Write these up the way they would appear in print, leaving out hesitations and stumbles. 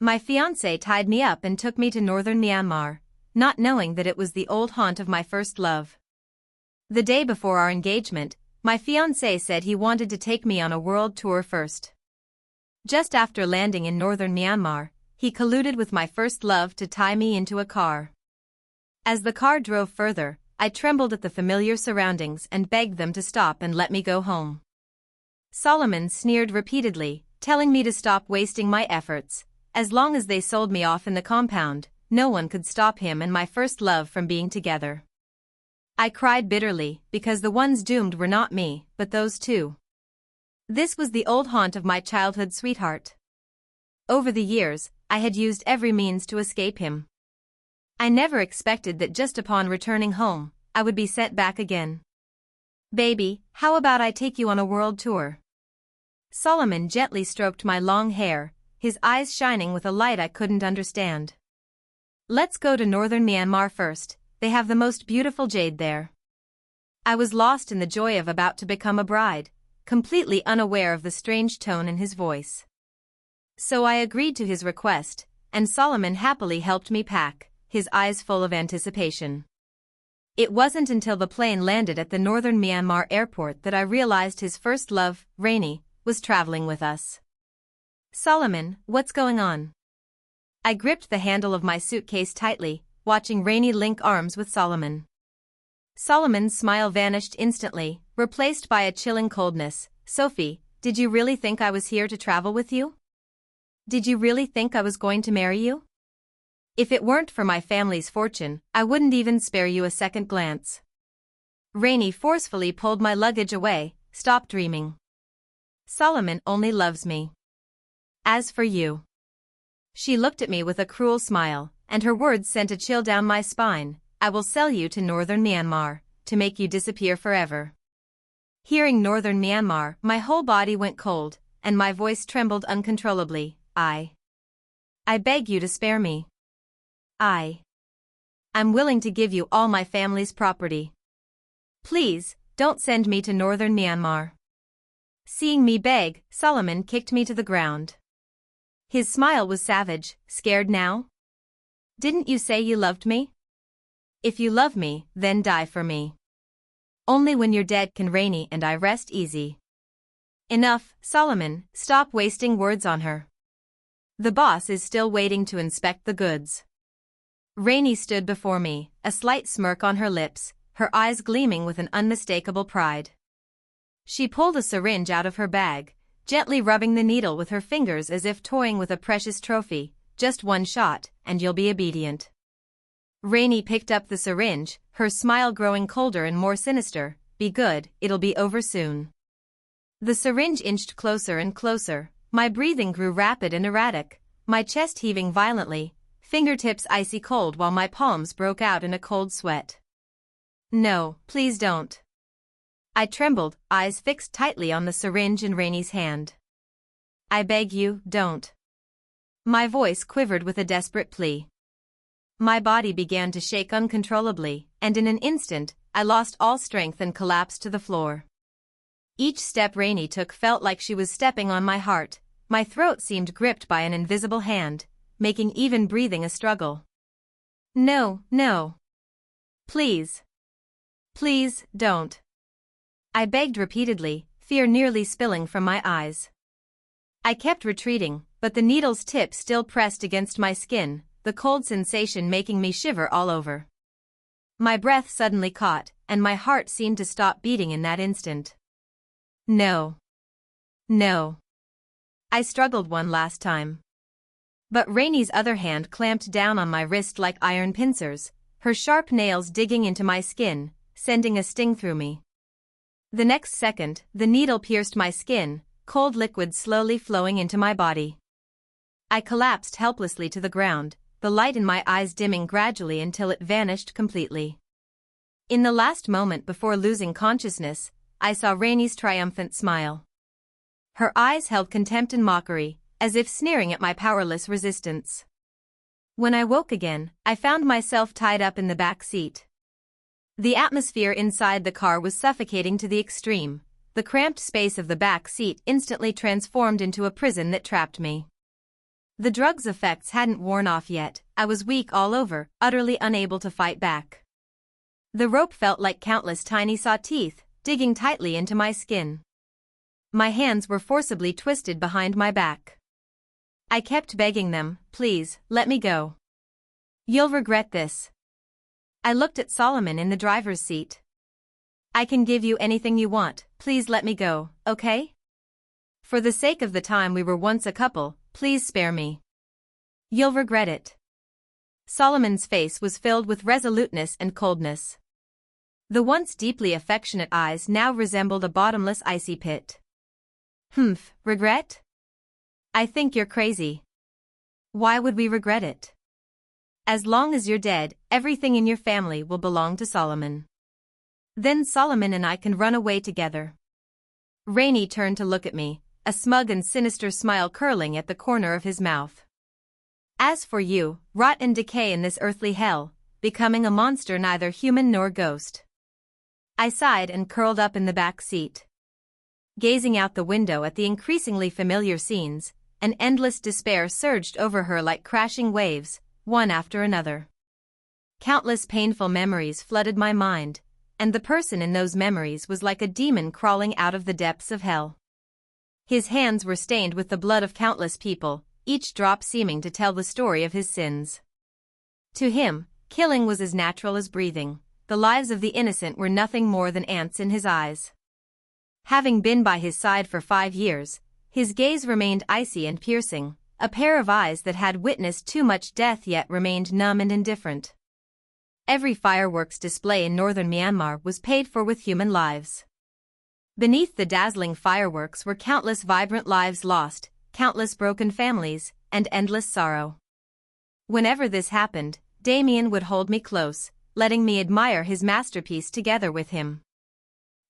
My fiancé tied me up and took me to northern Myanmar, not knowing that it was the old haunt of my first love. The day before our engagement, my fiancé said he wanted to take me on a world tour first. Just after landing in northern Myanmar, he colluded with my first love to tie me into a car. As the car drove further, I trembled at the familiar surroundings and begged them to stop and let me go home. Solomon sneered repeatedly, telling me to stop wasting my efforts. As long as they sold me off in the compound, no one could stop him and my first love from being together. I cried bitterly, because the ones doomed were not me, but those two. This was the old haunt of my childhood sweetheart. Over the years, I had used every means to escape him. I never expected that just upon returning home, I would be sent back again. Baby, how about I take you on a world tour? Solomon gently stroked my long hair, his eyes shining with a light I couldn't understand. Let's go to northern Myanmar first, they have the most beautiful jade there. I was lost in the joy of about to become a bride, completely unaware of the strange tone in his voice. So I agreed to his request, and Solomon happily helped me pack, his eyes full of anticipation. It wasn't until the plane landed at the northern Myanmar airport that I realized his first love, Rainy, was traveling with us. Solomon, what's going on? I gripped the handle of my suitcase tightly, watching Rainy link arms with Solomon. Solomon's smile vanished instantly, replaced by a chilling coldness. Sophie, did you really think I was here to travel with you? Did you really think I was going to marry you? If it weren't for my family's fortune, I wouldn't even spare you a second glance. Rainy forcefully pulled my luggage away. Stop dreaming. Solomon only loves me. As for you. She looked at me with a cruel smile, and her words sent a chill down my spine. I will sell you to northern Myanmar, to make you disappear forever. Hearing northern Myanmar, my whole body went cold, and my voice trembled uncontrollably. I beg you to spare me. I'm willing to give you all my family's property. Please, don't send me to northern Myanmar. Seeing me beg, Solomon kicked me to the ground. His smile was savage. Scared now? Didn't you say you loved me? If you love me, then die for me. Only when you're dead can Rainy and I rest easy. Enough, Solomon, stop wasting words on her. The boss is still waiting to inspect the goods. Rainy stood before me, a slight smirk on her lips, her eyes gleaming with an unmistakable pride. She pulled a syringe out of her bag, gently rubbing the needle with her fingers as if toying with a precious trophy. Just one shot, and you'll be obedient. Rainy picked up the syringe, her smile growing colder and more sinister. Be good, it'll be over soon. The syringe inched closer and closer, my breathing grew rapid and erratic, my chest heaving violently, fingertips icy cold while my palms broke out in a cold sweat. No, please don't. I trembled, eyes fixed tightly on the syringe in Rainy's hand. I beg you, don't. My voice quivered with a desperate plea. My body began to shake uncontrollably, and in an instant, I lost all strength and collapsed to the floor. Each step Rainy took felt like she was stepping on my heart. My throat seemed gripped by an invisible hand, making even breathing a struggle. No, no. Please. Please, don't. I begged repeatedly, fear nearly spilling from my eyes. I kept retreating, but the needle's tip still pressed against my skin, the cold sensation making me shiver all over. My breath suddenly caught, and my heart seemed to stop beating in that instant. No. No. I struggled one last time. But Rainy's other hand clamped down on my wrist like iron pincers, her sharp nails digging into my skin, sending a sting through me. The next second, the needle pierced my skin, cold liquid slowly flowing into my body. I collapsed helplessly to the ground, the light in my eyes dimming gradually until it vanished completely. In the last moment before losing consciousness, I saw Rainy's triumphant smile. Her eyes held contempt and mockery, as if sneering at my powerless resistance. When I woke again, I found myself tied up in the back seat. The atmosphere inside the car was suffocating to the extreme. The cramped space of the back seat instantly transformed into a prison that trapped me. The drug's effects hadn't worn off yet. I was weak all over, utterly unable to fight back. The rope felt like countless tiny saw teeth, digging tightly into my skin. My hands were forcibly twisted behind my back. I kept begging them, please, let me go. You'll regret this. I looked at Solomon in the driver's seat. I can give you anything you want, please let me go, okay? For the sake of the time we were once a couple, please spare me. You'll regret it. Solomon's face was filled with resoluteness and coldness. The once deeply affectionate eyes now resembled a bottomless icy pit. Regret? I think you're crazy. Why would we regret it? As long as you're dead, everything in your family will belong to Solomon. Then Solomon and I can run away together. Rainey turned to look at me, a smug and sinister smile curling at the corner of his mouth. As for you, rot and decay in this earthly hell, becoming a monster neither human nor ghost. I sighed and curled up in the back seat. Gazing out the window at the increasingly familiar scenes, an endless despair surged over her like crashing waves, one after another. Countless painful memories flooded my mind, and the person in those memories was like a demon crawling out of the depths of hell. His hands were stained with the blood of countless people, each drop seeming to tell the story of his sins. To him, killing was as natural as breathing. The lives of the innocent were nothing more than ants in his eyes. Having been by his side for 5 years, his gaze remained icy and piercing, a pair of eyes that had witnessed too much death yet remained numb and indifferent. Every fireworks display in northern Myanmar was paid for with human lives. Beneath the dazzling fireworks were countless vibrant lives lost, countless broken families, and endless sorrow. Whenever this happened, Damien would hold me close, letting me admire his masterpiece together with him.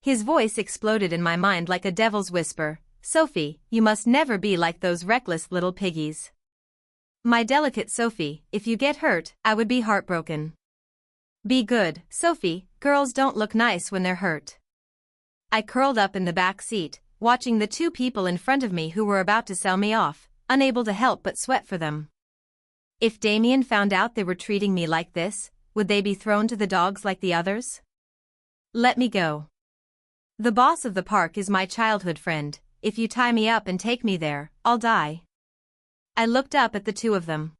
His voice exploded in my mind like a devil's whisper, Sophie, you must never be like those reckless little piggies. My delicate Sophie, if you get hurt, I would be heartbroken. Be good, Sophie, girls don't look nice when they're hurt. I curled up in the back seat, watching the 2 people in front of me who were about to sell me off, unable to help but sweat for them. If Damien found out they were treating me like this, would they be thrown to the dogs like the others? Let me go. The boss of the park is my childhood friend. If you tie me up and take me there, I'll die. I looked up at the 2 of them.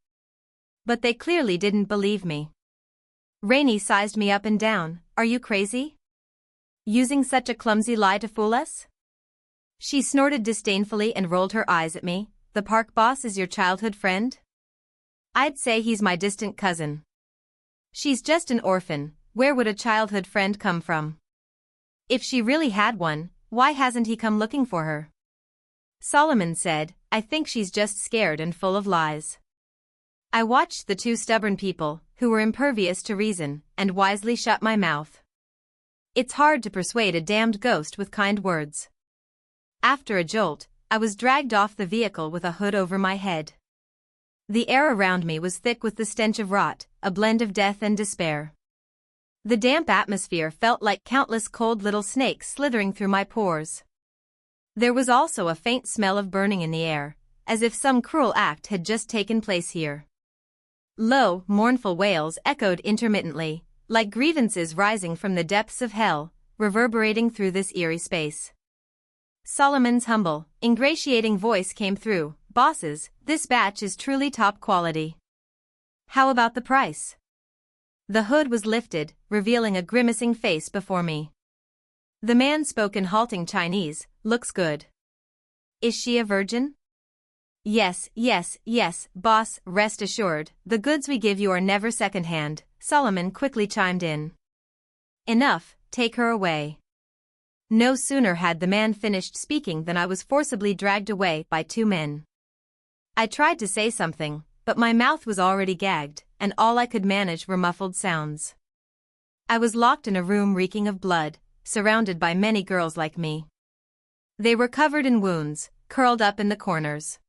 But they clearly didn't believe me. Rainey sized me up and down. Are you crazy? Using such a clumsy lie to fool us? She snorted disdainfully and rolled her eyes at me. The park boss is your childhood friend? I'd say he's my distant cousin. She's just an orphan. Where would a childhood friend come from? If she really had one, why hasn't he come looking for her? Solomon said, I think she's just scared and full of lies. I watched the 2 stubborn people, who were impervious to reason, and wisely shut my mouth. It's hard to persuade a damned ghost with kind words. After a jolt, I was dragged off the vehicle with a hood over my head. The air around me was thick with the stench of rot, a blend of death and despair. The damp atmosphere felt like countless cold little snakes slithering through my pores. There was also a faint smell of burning in the air, as if some cruel act had just taken place here. Low, mournful wails echoed intermittently, like grievances rising from the depths of hell, reverberating through this eerie space. Solomon's humble, ingratiating voice came through, Bosses, this batch is truly top quality. How about the price? The hood was lifted, revealing a grimacing face before me. The man spoke in halting Chinese, looks good. Is she a virgin? Yes, boss, rest assured, the goods we give you are never second-hand, Solomon quickly chimed in. Enough, take her away. No sooner had the man finished speaking than I was forcibly dragged away by 2 men. I tried to say something, but my mouth was already gagged, and all I could manage were muffled sounds. I was locked in a room reeking of blood, surrounded by many girls like me. They were covered in wounds, curled up in the corners.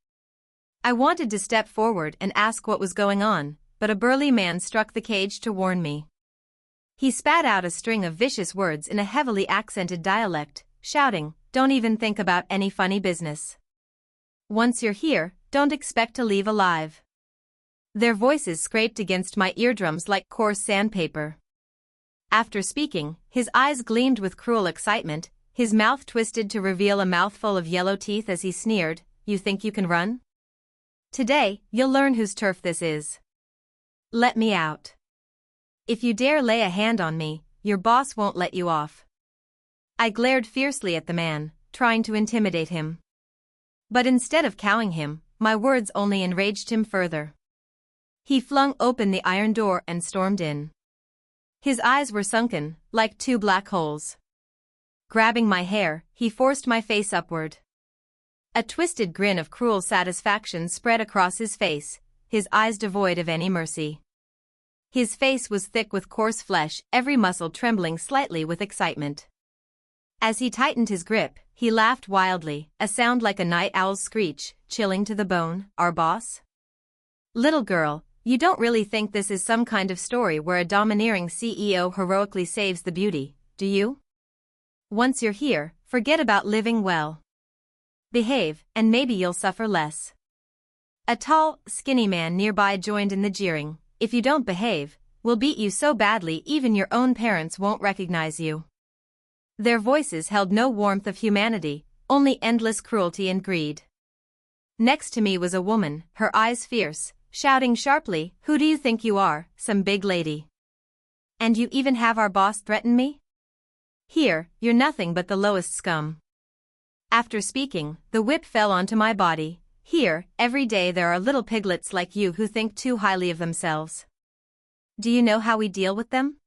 I wanted to step forward and ask what was going on, but a burly man struck the cage to warn me. He spat out a string of vicious words in a heavily accented dialect, shouting, "Don't even think about any funny business. Once you're here, don't expect to leave alive. Their voices scraped against my eardrums like coarse sandpaper. After speaking, his eyes gleamed with cruel excitement, his mouth twisted to reveal a mouthful of yellow teeth as he sneered, "You think you can run? Today, you'll learn whose turf this is. Let me out. If you dare lay a hand on me, your boss won't let you off." I glared fiercely at the man, trying to intimidate him. But instead of cowing him, my words only enraged him further. He flung open the iron door and stormed in. His eyes were sunken, like two black holes. Grabbing my hair, he forced my face upward. A twisted grin of cruel satisfaction spread across his face, his eyes devoid of any mercy. His face was thick with coarse flesh, every muscle trembling slightly with excitement. As he tightened his grip, he laughed wildly, a sound like a night owl's screech, chilling to the bone. "Our boss? Little girl, you don't really think this is some kind of story where a domineering CEO heroically saves the beauty, do you? Once you're here, forget about living well. Behave, and maybe you'll suffer less." A tall, skinny man nearby joined in the jeering. "If you don't behave, we'll beat you so badly even your own parents won't recognize you." Their voices held no warmth of humanity, only endless cruelty and greed. Next to me was a woman, her eyes fierce, shouting sharply, "Who do you think you are, some big lady? And you even have our boss threaten me? Here, you're nothing but the lowest scum." After speaking, the whip fell onto my body. "Here, every day there are little piglets like you who think too highly of themselves. Do you know how we deal with them?"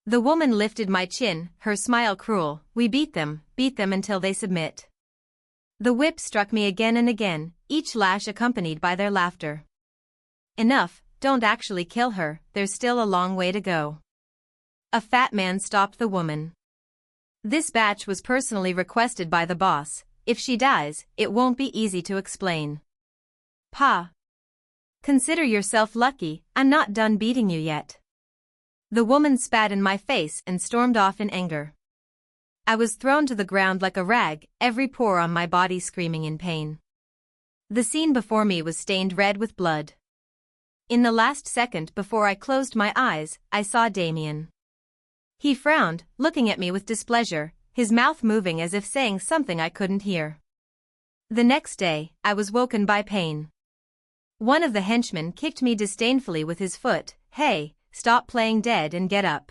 The woman lifted my chin, her smile cruel. "We beat them until they submit." The whip struck me again and again, each lash accompanied by their laughter. "Enough, don't actually kill her, there's still a long way to go." A fat man stopped the woman. "This batch was personally requested by the boss. If she dies, it won't be easy to explain." "Pa. Consider yourself lucky, I'm not done beating you yet." The woman spat in my face and stormed off in anger. I was thrown to the ground like a rag, every pore on my body screaming in pain. The scene before me was stained red with blood. In the last second before I closed my eyes, I saw Damien. He frowned, looking at me with displeasure, his mouth moving as if saying something I couldn't hear. The next day, I was woken by pain. One of the henchmen kicked me disdainfully with his foot. "Hey, stop playing dead and get up."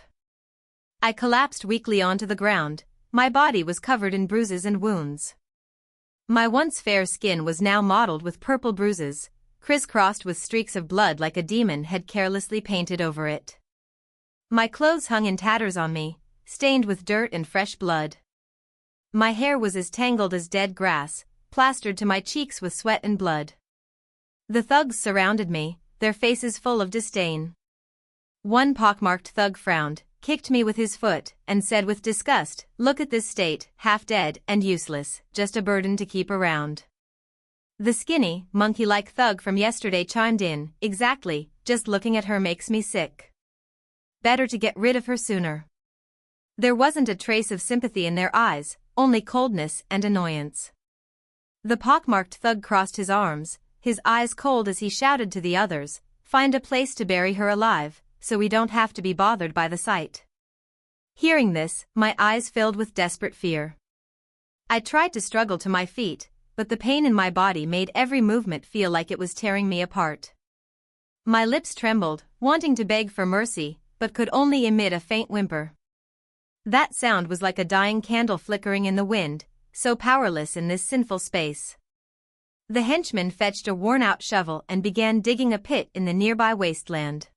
I collapsed weakly onto the ground, my body was covered in bruises and wounds. My once fair skin was now mottled with purple bruises, crisscrossed with streaks of blood like a demon had carelessly painted over it. My clothes hung in tatters on me, stained with dirt and fresh blood. My hair was as tangled as dead grass, plastered to my cheeks with sweat and blood. The thugs surrounded me, their faces full of disdain. One pockmarked thug frowned, kicked me with his foot, and said with disgust, "Look at this state, half dead and useless, just a burden to keep around." The skinny, monkey-like thug from yesterday chimed in, "Exactly, just looking at her makes me sick. Better to get rid of her sooner." There wasn't a trace of sympathy in their eyes, only coldness and annoyance. The pockmarked thug crossed his arms, his eyes cold as he shouted to the others, "Find a place to bury her alive, so we don't have to be bothered by the sight." Hearing this, my eyes filled with desperate fear. I tried to struggle to my feet, but the pain in my body made every movement feel like it was tearing me apart. My lips trembled, wanting to beg for mercy, but could only emit a faint whimper. That sound was like a dying candle flickering in the wind, so powerless in this sinful space. The henchman fetched a worn-out shovel and began digging a pit in the nearby wasteland.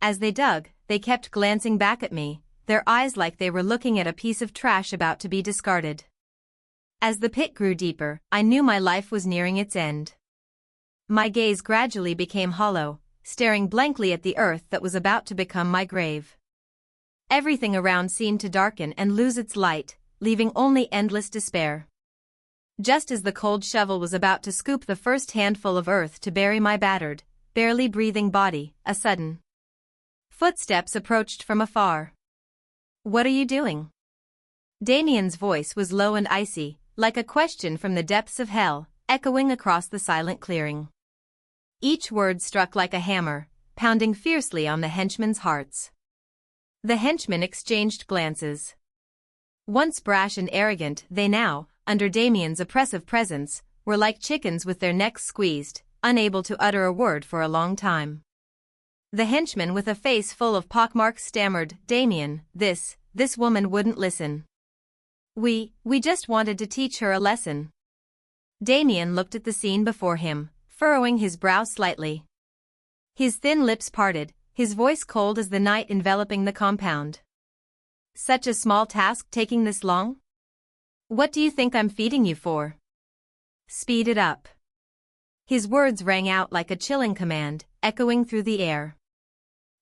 As they dug, they kept glancing back at me, their eyes like they were looking at a piece of trash about to be discarded. As the pit grew deeper, I knew my life was nearing its end. My gaze gradually became hollow, staring blankly at the earth that was about to become my grave. Everything around seemed to darken and lose its light, leaving only endless despair. Just as the cold shovel was about to scoop the first handful of earth to bury my battered, barely breathing body, a sudden footsteps approached from afar. "What are you doing?" Damien's voice was low and icy, like a question from the depths of hell. echoing across the silent clearing. Each word struck like a hammer, pounding fiercely on the henchmen's hearts. The henchmen exchanged glances. Once brash and arrogant, they now, under Damien's oppressive presence, were like chickens with their necks squeezed, unable to utter a word for a long time. The henchman with a face full of pockmarks stammered, "Damien, this woman wouldn't listen. We just wanted to teach her a lesson." Damien looked at the scene before him, furrowing his brow slightly. His thin lips parted, his voice cold as the night enveloping the compound. "Such a small task taking this long? What do you think I'm feeding you for? Speed it up." His words rang out like a chilling command, echoing through the air.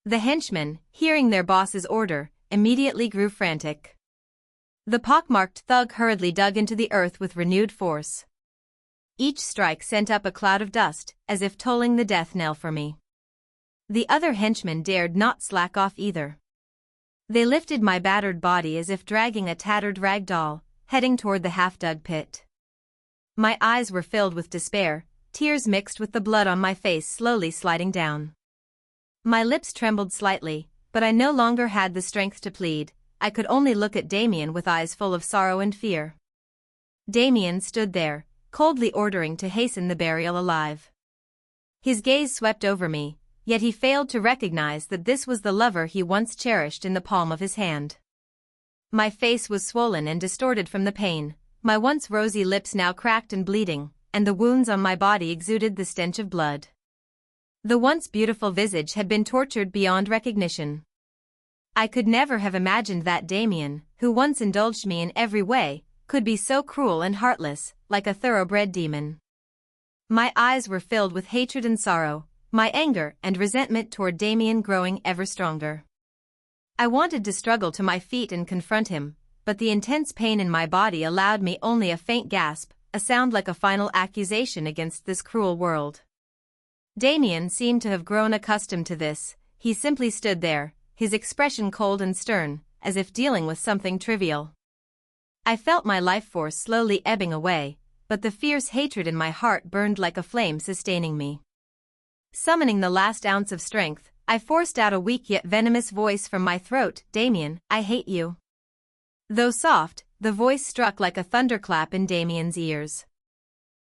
The henchmen, hearing their boss's order, immediately grew frantic. The pockmarked thug hurriedly dug into the earth with renewed force. Each strike sent up a cloud of dust, as if tolling the death knell for me. The other henchmen dared not slack off either. They lifted my battered body as if dragging a tattered rag doll, heading toward the half-dug pit. My eyes were filled with despair, tears mixed with the blood on my face slowly sliding down. My lips trembled slightly, but I no longer had the strength to plead. I could only look at Damien with eyes full of sorrow and fear. Damien stood there, coldly ordering to hasten the burial alive. His gaze swept over me, yet he failed to recognize that this was the lover he once cherished in the palm of his hand. My face was swollen and distorted from the pain, my once rosy lips now cracked and bleeding, and the wounds on my body exuded the stench of blood. The once beautiful visage had been tortured beyond recognition. I could never have imagined that Damien, who once indulged me in every way, could be so cruel and heartless, like a thoroughbred demon. My eyes were filled with hatred and sorrow, my anger and resentment toward Damien growing ever stronger. I wanted to struggle to my feet and confront him, but the intense pain in my body allowed me only a faint gasp, a sound like a final accusation against this cruel world. Damien seemed to have grown accustomed to this. He simply stood there, his expression cold and stern, as if dealing with something trivial. I felt my life force slowly ebbing away, but the fierce hatred in my heart burned like a flame sustaining me. Summoning the last ounce of strength, I forced out a weak yet venomous voice from my throat, "Damien, I hate you." Though soft, the voice struck like a thunderclap in Damien's ears.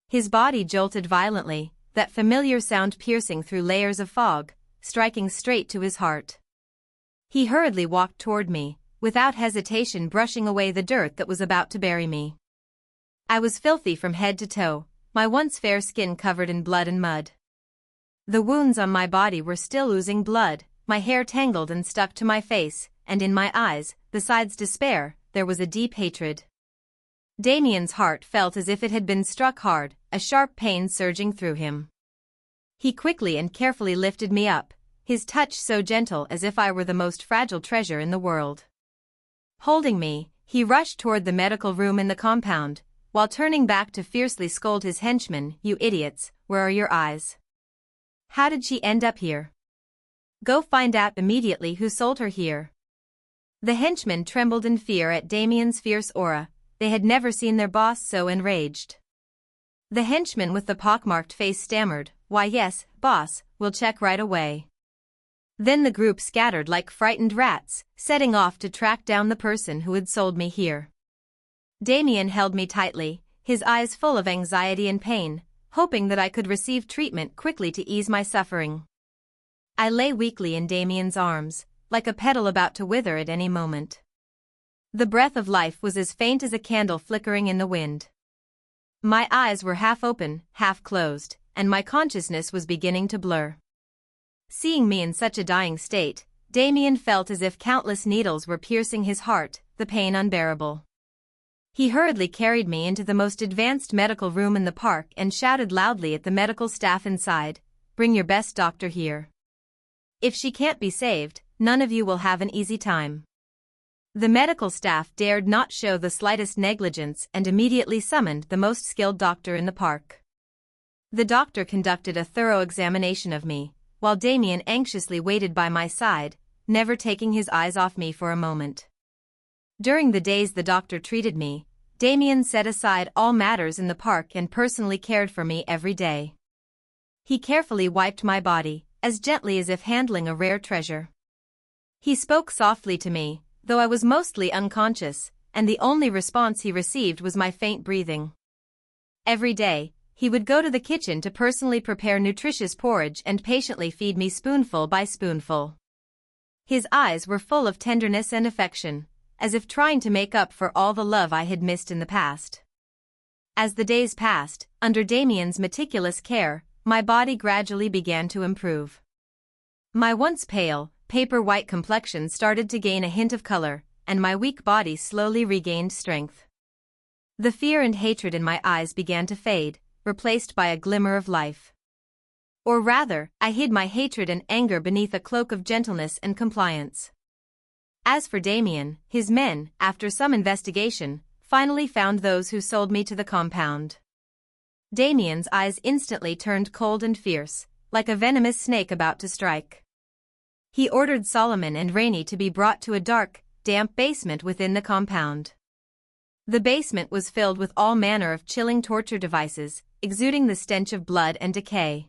His body jolted violently, that familiar sound piercing through layers of fog, striking straight to his heart. He hurriedly walked toward me, without hesitation brushing away the dirt that was about to bury me. I was filthy from head to toe, my once fair skin covered in blood and mud. The wounds on my body were still oozing blood, my hair tangled and stuck to my face, and in my eyes, besides despair, there was a deep hatred. Damien's heart felt as if it had been struck hard, a sharp pain surging through him. He quickly and carefully lifted me up, his touch so gentle as if I were the most fragile treasure in the world. Holding me, he rushed toward the medical room in the compound, while turning back to fiercely scold his henchmen, "You idiots, where are your eyes? How did she end up here? Go find out immediately who sold her here." The henchmen trembled in fear at Damien's fierce aura. They had never seen their boss so enraged. The henchman with the pockmarked face stammered, "Why yes, boss, we'll check right away." Then the group scattered like frightened rats, setting off to track down the person who had sold me here. Damien held me tightly, his eyes full of anxiety and pain, hoping that I could receive treatment quickly to ease my suffering. I lay weakly in Damien's arms, like a petal about to wither at any moment. The breath of life was as faint as a candle flickering in the wind. My eyes were half open, half closed, and my consciousness was beginning to blur. Seeing me in such a dying state, Damien felt as if countless needles were piercing his heart, the pain unbearable. He hurriedly carried me into the most advanced medical room in the park and shouted loudly at the medical staff inside, "Bring your best doctor here. If she can't be saved, none of you will have an easy time." The medical staff dared not show the slightest negligence and immediately summoned the most skilled doctor in the park. The doctor conducted a thorough examination of me, while Damien anxiously waited by my side, never taking his eyes off me for a moment. During the days the doctor treated me, Damien set aside all matters in the park and personally cared for me every day. He carefully wiped my body, as gently as if handling a rare treasure. He spoke softly to me, though I was mostly unconscious, and the only response he received was my faint breathing. Every day, he would go to the kitchen to personally prepare nutritious porridge and patiently feed me spoonful by spoonful. His eyes were full of tenderness and affection, as if trying to make up for all the love I had missed in the past. As the days passed, under Damien's meticulous care, my body gradually began to improve. My once pale, paper-white complexion started to gain a hint of color, and my weak body slowly regained strength. The fear and hatred in my eyes began to fade, replaced by a glimmer of life. Or rather, I hid my hatred and anger beneath a cloak of gentleness and compliance. As for Damien, his men, after some investigation, finally found those who sold me to the compound. Damien's eyes instantly turned cold and fierce, like a venomous snake about to strike. He ordered Solomon and Rainey to be brought to a dark, damp basement within the compound. The basement was filled with all manner of chilling torture devices, exuding the stench of blood and decay.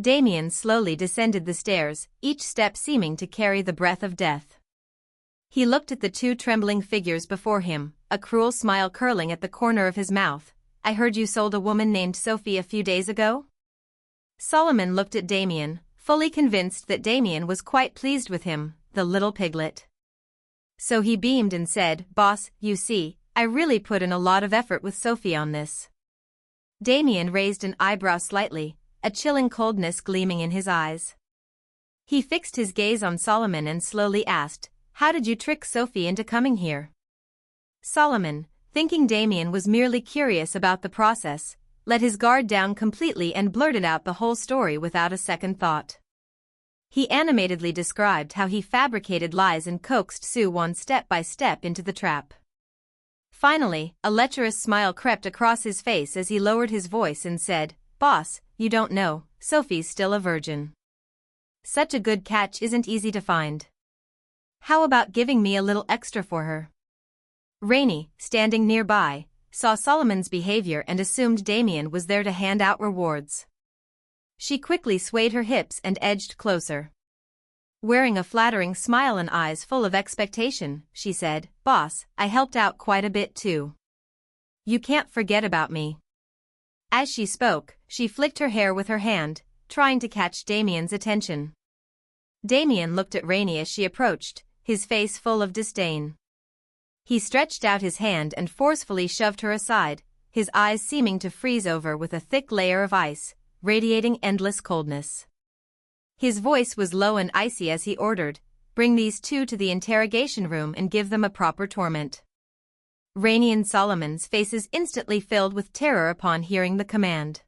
Damien slowly descended the stairs, each step seeming to carry the breath of death. He looked at the two trembling figures before him, a cruel smile curling at the corner of his mouth. "I heard you sold a woman named Sophie a few days ago?" Solomon looked at Damien, fully convinced that Damien was quite pleased with him, the little piglet. So he beamed and said, "Boss, you see, I really put in a lot of effort with Sophie on this." Damien raised an eyebrow slightly, a chilling coldness gleaming in his eyes. He fixed his gaze on Solomon and slowly asked, "How did you trick Sophie into coming here?" Solomon, thinking Damien was merely curious about the process, let his guard down completely and blurted out the whole story without a second thought. He animatedly described how he fabricated lies and coaxed Sue one step by step into the trap. Finally, a lecherous smile crept across his face as he lowered his voice and said, "Boss, you don't know, Sophie's still a virgin. Such a good catch isn't easy to find. How about giving me a little extra for her?" Rainey, standing nearby, saw Solomon's behavior and assumed Damien was there to hand out rewards. She quickly swayed her hips and edged closer. Wearing a flattering smile and eyes full of expectation, she said, "Boss, I helped out quite a bit too. You can't forget about me." As she spoke, she flicked her hair with her hand, trying to catch Damien's attention. Damien looked at Rainey as she approached, his face full of disdain. He stretched out his hand and forcefully shoved her aside, his eyes seeming to freeze over with a thick layer of ice, radiating endless coldness. His voice was low and icy as he ordered, "Bring these two to the interrogation room and give them a proper torment." Rainey and Solomon's faces instantly filled with terror upon hearing the command.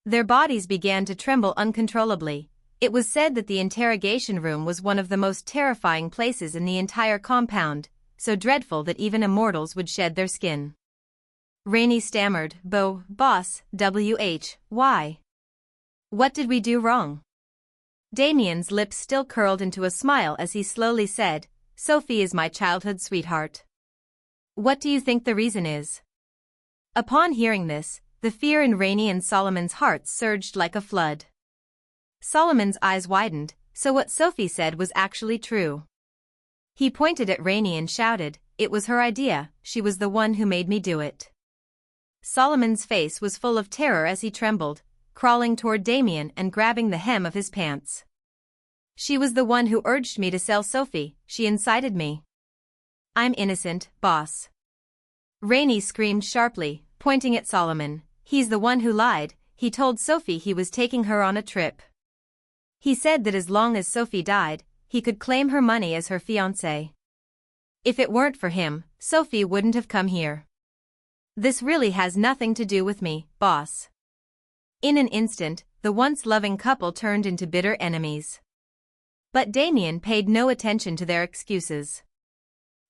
Their bodies began to tremble uncontrollably. It was said that the interrogation room was one of the most terrifying places in the entire compound, so dreadful that even immortals would shed their skin. Rainey stammered, Boss, why? What did we do wrong?" Damien's lips still curled into a smile as he slowly said, "Sophie is my childhood sweetheart. What do you think the reason is?" Upon hearing this, the fear in Rainey and Solomon's hearts surged like a flood. Solomon's eyes widened, so what Sophie said was actually true. He pointed at Rainey and shouted, "It was her idea, she was the one who made me do it." Solomon's face was full of terror as he trembled, crawling toward Damien and grabbing the hem of his pants. "She was the one who urged me to sell Sophie, she incited me." "I'm innocent, boss." Rainey screamed sharply, pointing at Solomon. "He's the one who lied, he told Sophie he was taking her on a trip. He said that as long as Sophie died, he could claim her money as her fiancé. If it weren't for him, Sophie wouldn't have come here. This really has nothing to do with me, boss." In an instant, the once loving couple turned into bitter enemies. But Damien paid no attention to their excuses.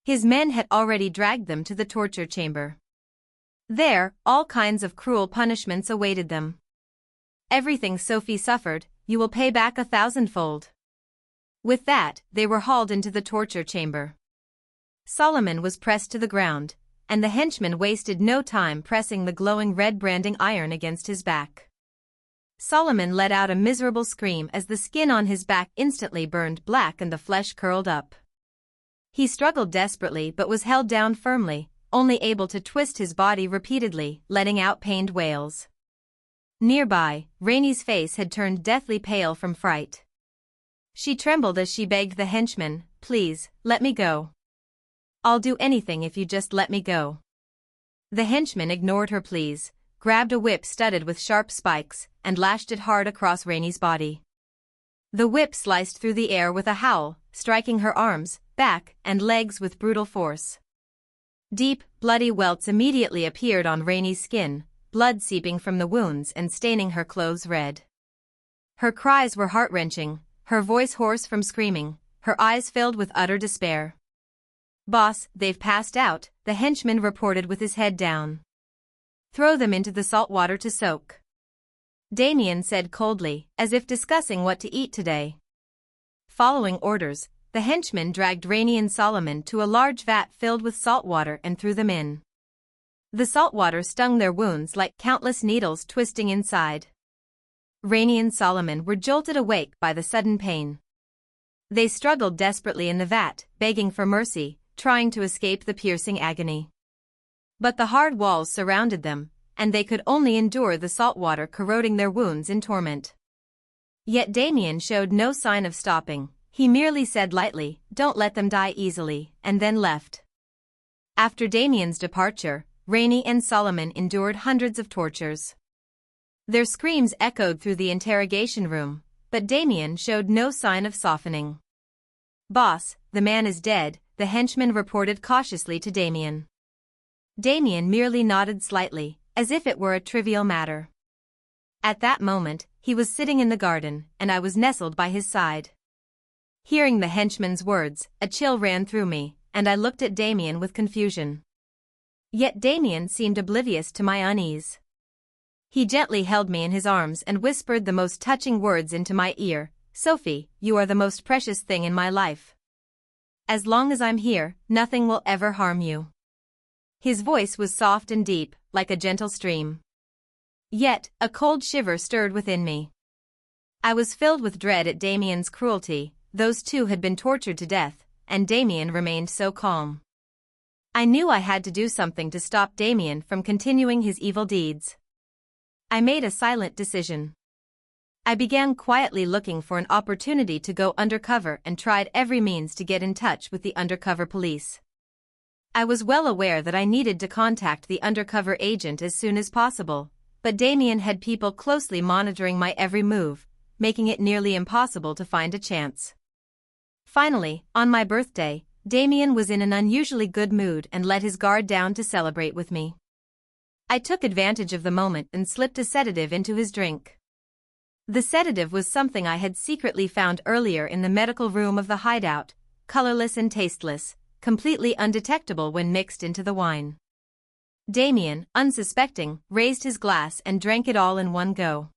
His men had already dragged them to the torture chamber. There, all kinds of cruel punishments awaited them. "Everything Sophie suffered, you will pay back 1,000-fold." With that, they were hauled into the torture chamber. Solomon was pressed to the ground, and the henchman wasted no time pressing the glowing red branding iron against his back. Solomon let out a miserable scream as the skin on his back instantly burned black and the flesh curled up. He struggled desperately but was held down firmly, only able to twist his body repeatedly, letting out pained wails. Nearby, Rainey's face had turned deathly pale from fright. She trembled as she begged the henchman, "Please, let me go. I'll do anything if you just let me go." The henchman ignored her pleas, grabbed a whip studded with sharp spikes, and lashed it hard across Rainey's body. The whip sliced through the air with a howl, striking her arms, back, and legs with brutal force. Deep, bloody welts immediately appeared on Rainey's skin, blood seeping from the wounds and staining her clothes red. Her cries were heart-wrenching, her voice hoarse from screaming, her eyes filled with utter despair. "Boss, they've passed out," the henchman reported with his head down. "Throw them into the salt water to soak," Damien said coldly, as if discussing what to eat today. Following orders, the henchman dragged Rainey and Solomon to a large vat filled with salt water and threw them in. The salt water stung their wounds like countless needles twisting inside. Rainey and Solomon were jolted awake by the sudden pain. They struggled desperately in the vat, begging for mercy, trying to escape the piercing agony. But the hard walls surrounded them, and they could only endure the salt water corroding their wounds in torment. Yet Damien showed no sign of stopping. He merely said lightly, "Don't let them die easily," and then left. After Damien's departure, Rainey and Solomon endured hundreds of tortures. Their screams echoed through the interrogation room, but Damien showed no sign of softening. "Boss, the man is dead," the henchman reported cautiously to Damien. Damien merely nodded slightly, as if it were a trivial matter. At that moment, he was sitting in the garden, and I was nestled by his side. Hearing the henchman's words, a chill ran through me, and I looked at Damien with confusion. Yet Damien seemed oblivious to my unease. He gently held me in his arms and whispered the most touching words into my ear, "Sophie, you are the most precious thing in my life. As long as I'm here, nothing will ever harm you." His voice was soft and deep, like a gentle stream. Yet, a cold shiver stirred within me. I was filled with dread at Damien's cruelty. Those two had been tortured to death, and Damien remained so calm. I knew I had to do something to stop Damien from continuing his evil deeds. I made a silent decision. I began quietly looking for an opportunity to go undercover and tried every means to get in touch with the undercover police. I was well aware that I needed to contact the undercover agent as soon as possible, but Damien had people closely monitoring my every move, making it nearly impossible to find a chance. Finally, on my birthday, Damien was in an unusually good mood and let his guard down to celebrate with me. I took advantage of the moment and slipped a sedative into his drink. The sedative was something I had secretly found earlier in the medical room of the hideout, colorless and tasteless, completely undetectable when mixed into the wine. Damien, unsuspecting, raised his glass and drank it all in one go.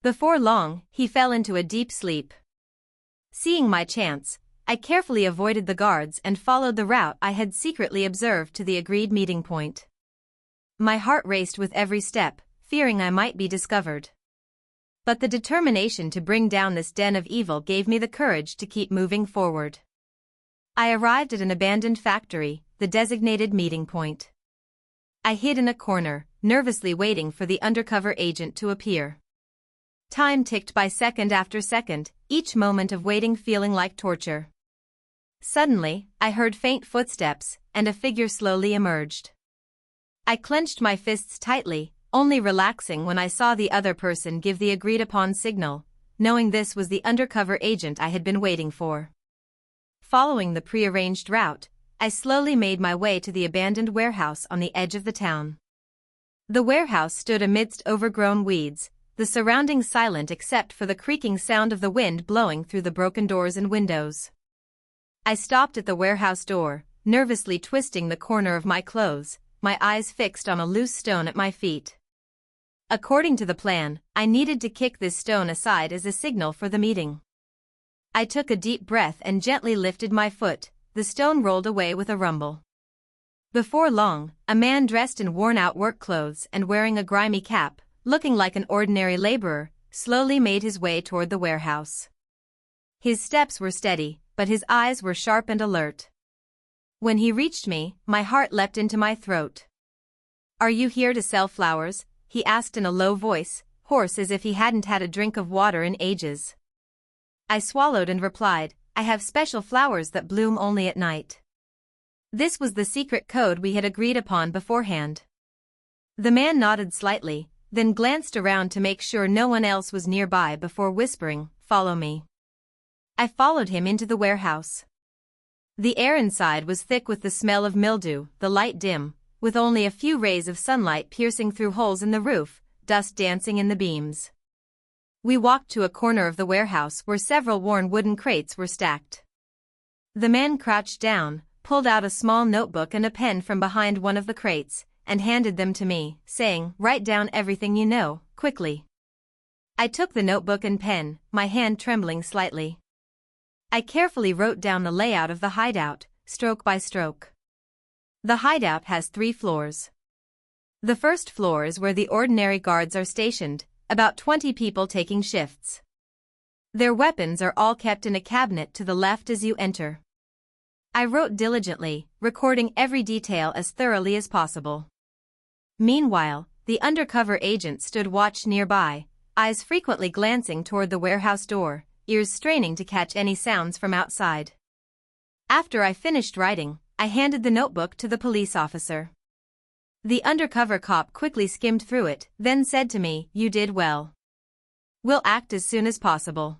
Before long, he fell into a deep sleep. Seeing my chance, I carefully avoided the guards and followed the route I had secretly observed to the agreed meeting point. My heart raced with every step, fearing I might be discovered. But the determination to bring down this den of evil gave me the courage to keep moving forward. I arrived at an abandoned factory, the designated meeting point. I hid in a corner, nervously waiting for the undercover agent to appear. Time ticked by second after second, each moment of waiting feeling like torture. Suddenly, I heard faint footsteps, and a figure slowly emerged. I clenched my fists tightly, only relaxing when I saw the other person give the agreed-upon signal, knowing this was the undercover agent I had been waiting for. Following the prearranged route, I slowly made my way to the abandoned warehouse on the edge of the town. The warehouse stood amidst overgrown weeds, the surroundings silent except for the creaking sound of the wind blowing through the broken doors and windows. I stopped at the warehouse door, nervously twisting the corner of my clothes, my eyes fixed on a loose stone at my feet. According to the plan, I needed to kick this stone aside as a signal for the meeting. I took a deep breath and gently lifted my foot. The stone rolled away with a rumble. Before long, a man dressed in worn-out work clothes and wearing a grimy cap, looking like an ordinary laborer, slowly made his way toward the warehouse. His steps were steady, but his eyes were sharp and alert. When he reached me, my heart leapt into my throat. "Are you here to sell flowers?" he asked in a low voice, hoarse as if he hadn't had a drink of water in ages. I swallowed and replied, "I have special flowers that bloom only at night." This was the secret code we had agreed upon beforehand. The man nodded slightly, then glanced around to make sure no one else was nearby before whispering, "Follow me." I followed him into the warehouse. The air inside was thick with the smell of mildew, the light dim, with only a few rays of sunlight piercing through holes in the roof, dust dancing in the beams. We walked to a corner of the warehouse where several worn wooden crates were stacked. The man crouched down, pulled out a small notebook and a pen from behind one of the crates, and handed them to me, saying, "Write down everything you know, quickly." I took the notebook and pen, my hand trembling slightly. I carefully wrote down the layout of the hideout, stroke by stroke. The hideout has 3 floors. The first floor is where the ordinary guards are stationed, about 20 people taking shifts. Their weapons are all kept in a cabinet to the left as you enter. I wrote diligently, recording every detail as thoroughly as possible. Meanwhile, the undercover agent stood watch nearby, eyes frequently glancing toward the warehouse door, ears straining to catch any sounds from outside. After I finished writing, I handed the notebook to the police officer. The undercover cop quickly skimmed through it, then said to me, "You did well. We'll act as soon as possible.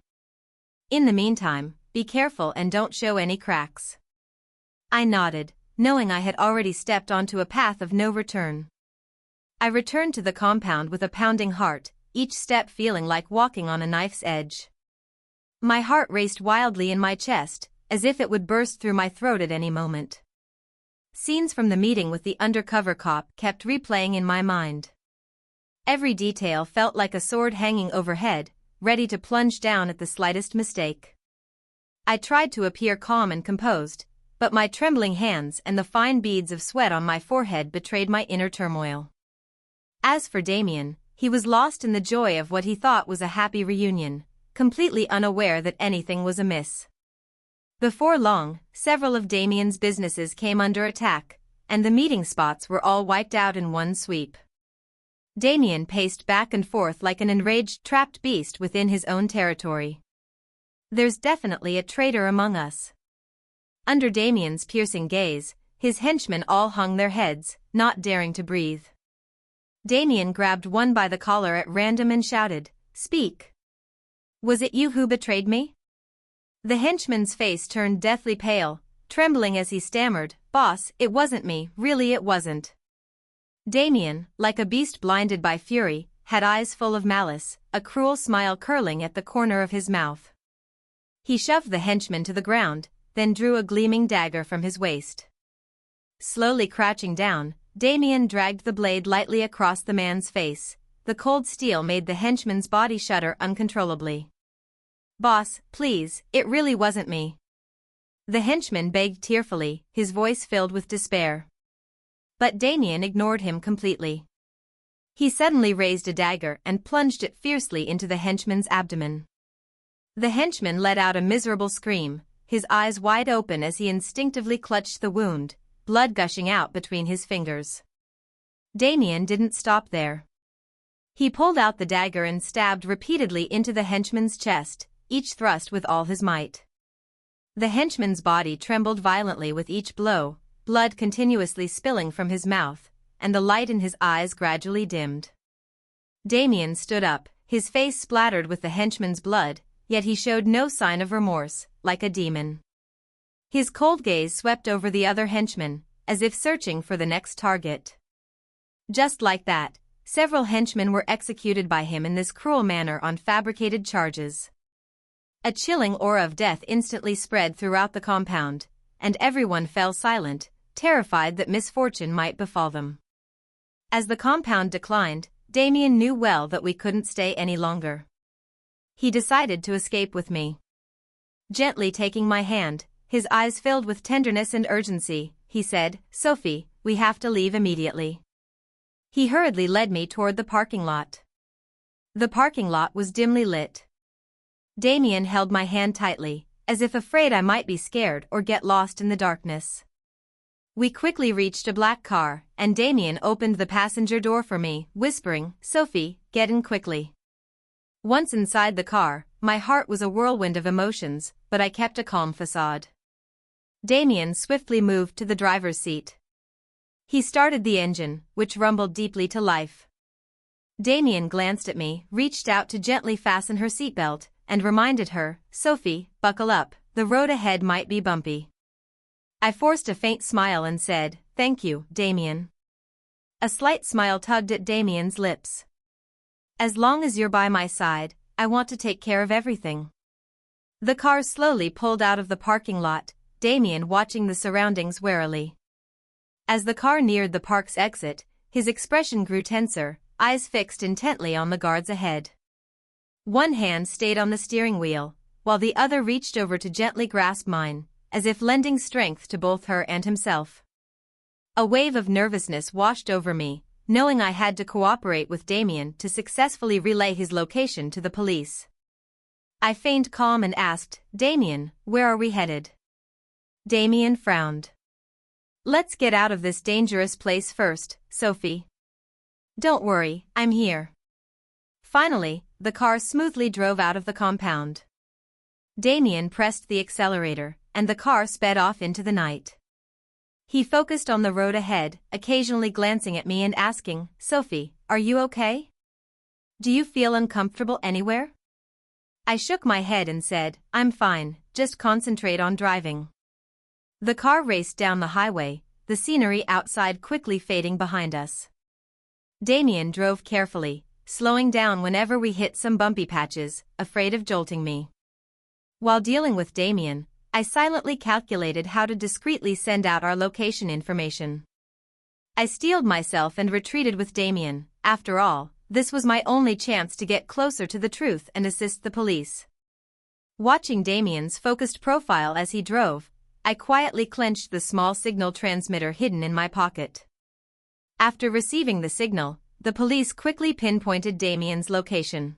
In the meantime, be careful and don't show any cracks." I nodded, knowing I had already stepped onto a path of no return. I returned to the compound with a pounding heart, each step feeling like walking on a knife's edge. My heart raced wildly in my chest, as if it would burst through my throat at any moment. Scenes from the meeting with the undercover cop kept replaying in my mind. Every detail felt like a sword hanging overhead, ready to plunge down at the slightest mistake. I tried to appear calm and composed, but my trembling hands and the fine beads of sweat on my forehead betrayed my inner turmoil. As for Damien, he was lost in the joy of what he thought was a happy reunion, completely unaware that anything was amiss. Before long, several of Damien's businesses came under attack, and the meeting spots were all wiped out in one sweep. Damien paced back and forth like an enraged trapped beast within his own territory. "There's definitely a traitor among us." Under Damien's piercing gaze, his henchmen all hung their heads, not daring to breathe. Damien grabbed one by the collar at random and shouted, "Speak! Was it you who betrayed me?" The henchman's face turned deathly pale, trembling as he stammered, "Boss, it wasn't me, really it wasn't." Damien, like a beast blinded by fury, had eyes full of malice, a cruel smile curling at the corner of his mouth. He shoved the henchman to the ground, then drew a gleaming dagger from his waist. Slowly crouching down, Damien dragged the blade lightly across the man's face. The cold steel made the henchman's body shudder uncontrollably. "Boss, please, it really wasn't me." The henchman begged tearfully, his voice filled with despair. But Damien ignored him completely. He suddenly raised a dagger and plunged it fiercely into the henchman's abdomen. The henchman let out a miserable scream, his eyes wide open as he instinctively clutched the wound, blood gushing out between his fingers. Damien didn't stop there. He pulled out the dagger and stabbed repeatedly into the henchman's chest, each thrust with all his might. The henchman's body trembled violently with each blow, blood continuously spilling from his mouth, and the light in his eyes gradually dimmed. Damien stood up, his face splattered with the henchman's blood, yet he showed no sign of remorse, like a demon. His cold gaze swept over the other henchmen, as if searching for the next target. Just like that, several henchmen were executed by him in this cruel manner on fabricated charges. A chilling aura of death instantly spread throughout the compound, and everyone fell silent, terrified that misfortune might befall them. As the compound declined, Damien knew well that we couldn't stay any longer. He decided to escape with me. Gently taking my hand, his eyes filled with tenderness and urgency, he said, "Sophie, we have to leave immediately. He hurriedly led me toward the parking lot. The parking lot was dimly lit. Damien held my hand tightly, as if afraid I might be scared or get lost in the darkness. We quickly reached a black car, and Damien opened the passenger door for me, whispering, "Sophie, get in quickly." Once inside the car, my heart was a whirlwind of emotions, but I kept a calm facade. Damien swiftly moved to the driver's seat. He started the engine, which rumbled deeply to life. Damien glanced at me, reached out to gently fasten her seatbelt, and reminded her, "Sophie, buckle up, the road ahead might be bumpy." I forced a faint smile and said, "Thank you, Damien." A slight smile tugged at Damien's lips. "As long as you're by my side, I want to take care of everything." The car slowly pulled out of the parking lot, Damien watching the surroundings warily. As the car neared the park's exit, his expression grew tenser, eyes fixed intently on the guards ahead. One hand stayed on the steering wheel, while the other reached over to gently grasp mine, as if lending strength to both her and himself. A wave of nervousness washed over me, knowing I had to cooperate with Damien to successfully relay his location to the police. I feigned calm and asked, "Damien, where are we headed?" Damien frowned. "Let's get out of this dangerous place first, Sophie." "Don't worry, I'm here." Finally, the car smoothly drove out of the compound. Damien pressed the accelerator, and the car sped off into the night. He focused on the road ahead, occasionally glancing at me and asking, "Sophie, are you okay? Do you feel uncomfortable anywhere?" I shook my head and said, "I'm fine, just concentrate on driving." The car raced down the highway, the scenery outside quickly fading behind us. Damien drove carefully, slowing down whenever we hit some bumpy patches, afraid of jolting me. While dealing with Damien, I silently calculated how to discreetly send out our location information. I steeled myself and retreated with Damien. After all, this was my only chance to get closer to the truth and assist the police. Watching Damien's focused profile as he drove, I quietly clenched the small signal transmitter hidden in my pocket. After receiving the signal, the police quickly pinpointed Damien's location.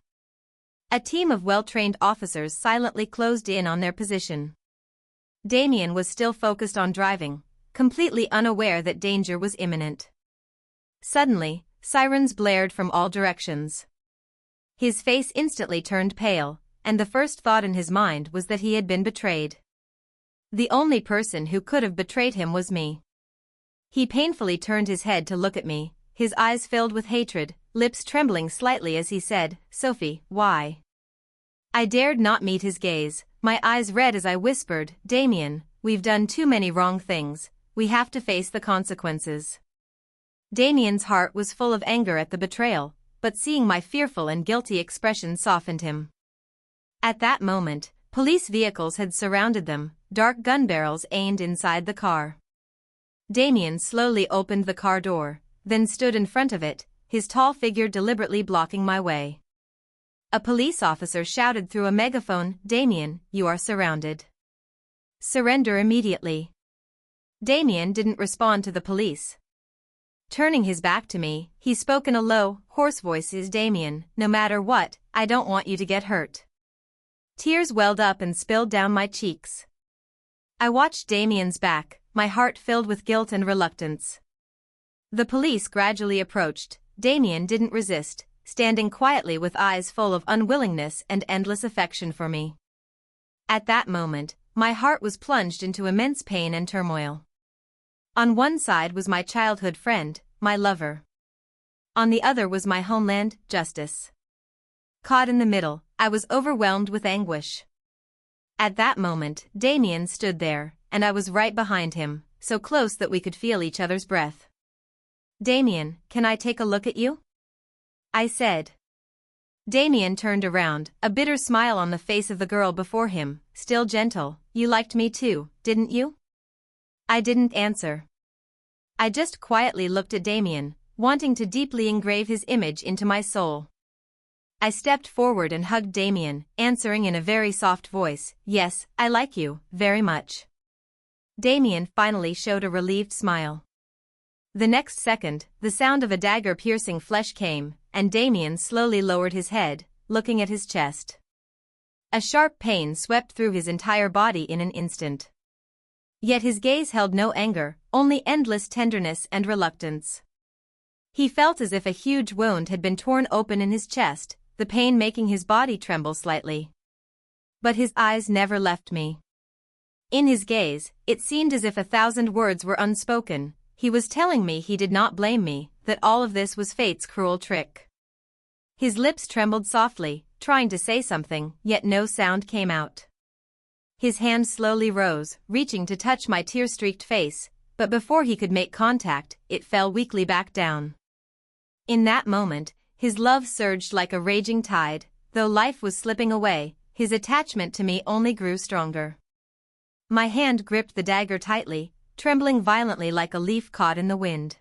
A team of well-trained officers silently closed in on their position. Damien was still focused on driving, completely unaware that danger was imminent. Suddenly, sirens blared from all directions. His face instantly turned pale, and the first thought in his mind was that he had been betrayed. The only person who could have betrayed him was me. He painfully turned his head to look at me, his eyes filled with hatred, lips trembling slightly as he said, "Sophie, why?" I dared not meet his gaze, my eyes red as I whispered, "Damien, we've done too many wrong things, we have to face the consequences." Damien's heart was full of anger at the betrayal, but seeing my fearful and guilty expression softened him. At that moment, police vehicles had surrounded them, dark gun barrels aimed inside the car. Damien slowly opened the car door, then stood in front of it, his tall figure deliberately blocking my way. A police officer shouted through a megaphone, "Damien, you are surrounded. Surrender immediately." Damien didn't respond to the police. Turning his back to me, he spoke in a low, hoarse voice, "Damien, no matter what, I don't want you to get hurt." Tears welled up and spilled down my cheeks. I watched Damien's back, my heart filled with guilt and reluctance. The police gradually approached. Damien didn't resist, standing quietly with eyes full of unwillingness and endless affection for me. At that moment, my heart was plunged into immense pain and turmoil. On one side was my childhood friend, my lover. On the other was my homeland, justice. Caught in the middle, I was overwhelmed with anguish. At that moment, Damien stood there, and I was right behind him, so close that we could feel each other's breath. "Damien, can I take a look at you?" I said. Damien turned around, a bitter smile on the face of the girl before him, still gentle. "You liked me too, didn't you?" I didn't answer. I just quietly looked at Damien, wanting to deeply engrave his image into my soul. I stepped forward and hugged Damien, answering in a very soft voice, "Yes, I like you, very much." Damien finally showed a relieved smile. The next second, the sound of a dagger piercing flesh came, and Damien slowly lowered his head, looking at his chest. A sharp pain swept through his entire body in an instant. Yet his gaze held no anger, only endless tenderness and reluctance. He felt as if a huge wound had been torn open in his chest, the pain making his body tremble slightly. But his eyes never left me. In his gaze, it seemed as if 1,000 words were unspoken. He was telling me he did not blame me, that all of this was fate's cruel trick. His lips trembled softly, trying to say something, yet no sound came out. His hand slowly rose, reaching to touch my tear-streaked face, but before he could make contact, it fell weakly back down. In that moment, his love surged like a raging tide. Though life was slipping away, his attachment to me only grew stronger. My hand gripped the dagger tightly, trembling violently like a leaf caught in the wind.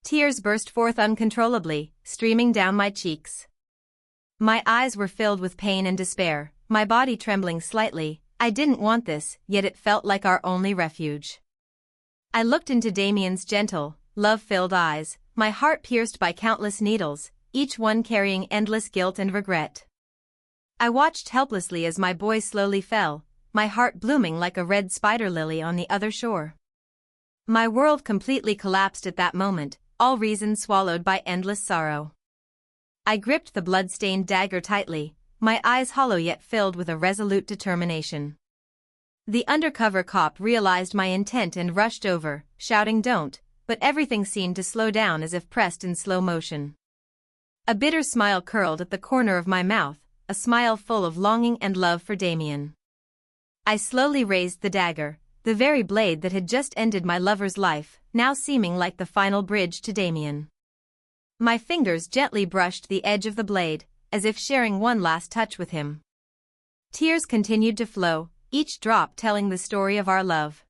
Tears burst forth uncontrollably, streaming down my cheeks. My eyes were filled with pain and despair, my body trembling slightly. I didn't want this, yet it felt like our only refuge. I looked into Damien's gentle, love-filled eyes, my heart pierced by countless needles, each one carrying endless guilt and regret. I watched helplessly as my boy slowly fell, my heart blooming like a red spider lily on the other shore. My world completely collapsed at that moment, all reason swallowed by endless sorrow. I gripped the blood-stained dagger tightly, my eyes hollow yet filled with a resolute determination. The undercover cop realized my intent and rushed over, shouting "Don't," but everything seemed to slow down as if pressed in slow motion. A bitter smile curled at the corner of my mouth, a smile full of longing and love for Damien. I slowly raised the dagger, the very blade that had just ended my lover's life, now seeming like the final bridge to Damien. My fingers gently brushed the edge of the blade, as if sharing one last touch with him. Tears continued to flow, each drop telling the story of our love.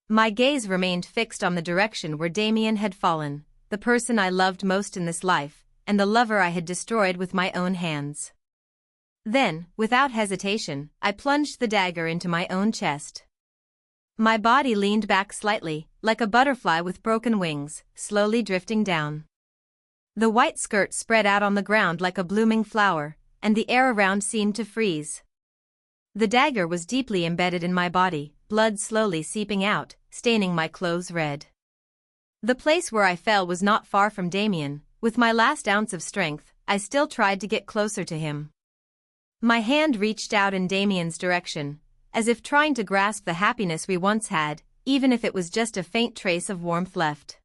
My gaze remained fixed on the direction where Damien had fallen, the person I loved most in this life, and the lover I had destroyed with my own hands. Then, without hesitation, I plunged the dagger into my own chest. My body leaned back slightly, like a butterfly with broken wings, slowly drifting down. The white skirt spread out on the ground like a blooming flower, and the air around seemed to freeze. The dagger was deeply embedded in my body, blood slowly seeping out, staining my clothes red. The place where I fell was not far from Damien. With my last ounce of strength, I still tried to get closer to him. My hand reached out in Damien's direction, as if trying to grasp the happiness we once had, even if it was just a faint trace of warmth left.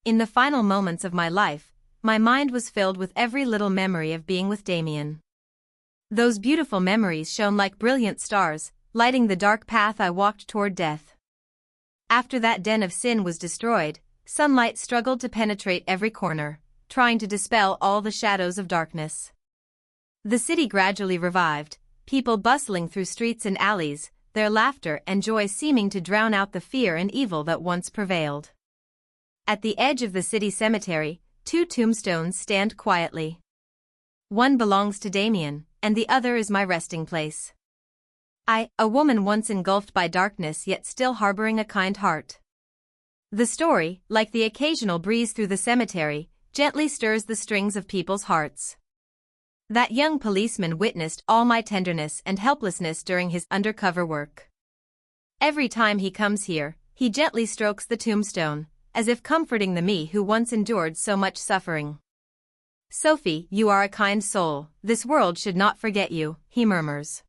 In the final moments of my life, my mind was filled with every little memory of being with Damien. Those beautiful memories shone like brilliant stars, lighting the dark path I walked toward death. After that den of sin was destroyed, sunlight struggled to penetrate every corner, trying to dispel all the shadows of darkness. The city gradually revived, people bustling through streets and alleys, their laughter and joy seeming to drown out the fear and evil that once prevailed. At the edge of the city cemetery, 2 tombstones stand quietly. One belongs to Damien, and the other is my resting place. I, a woman once engulfed by darkness yet still harboring a kind heart. The story, like the occasional breeze through the cemetery, gently stirs the strings of people's hearts. That young policeman witnessed all my tenderness and helplessness during his undercover work. Every time he comes here, he gently strokes the tombstone, as if comforting the me who once endured so much suffering. "Sophie, you are a kind soul, this world should not forget you," he murmurs.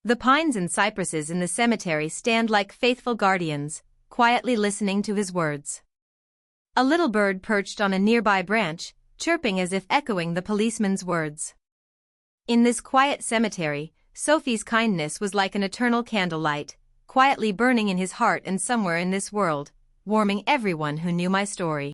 The pines and cypresses in the cemetery stand like faithful guardians, quietly listening to his words. A little bird perched on a nearby branch, chirping as if echoing the policeman's words. In this quiet cemetery, Sophie's kindness was like an eternal candlelight, quietly burning in his heart and somewhere in this world, warming everyone who knew my story.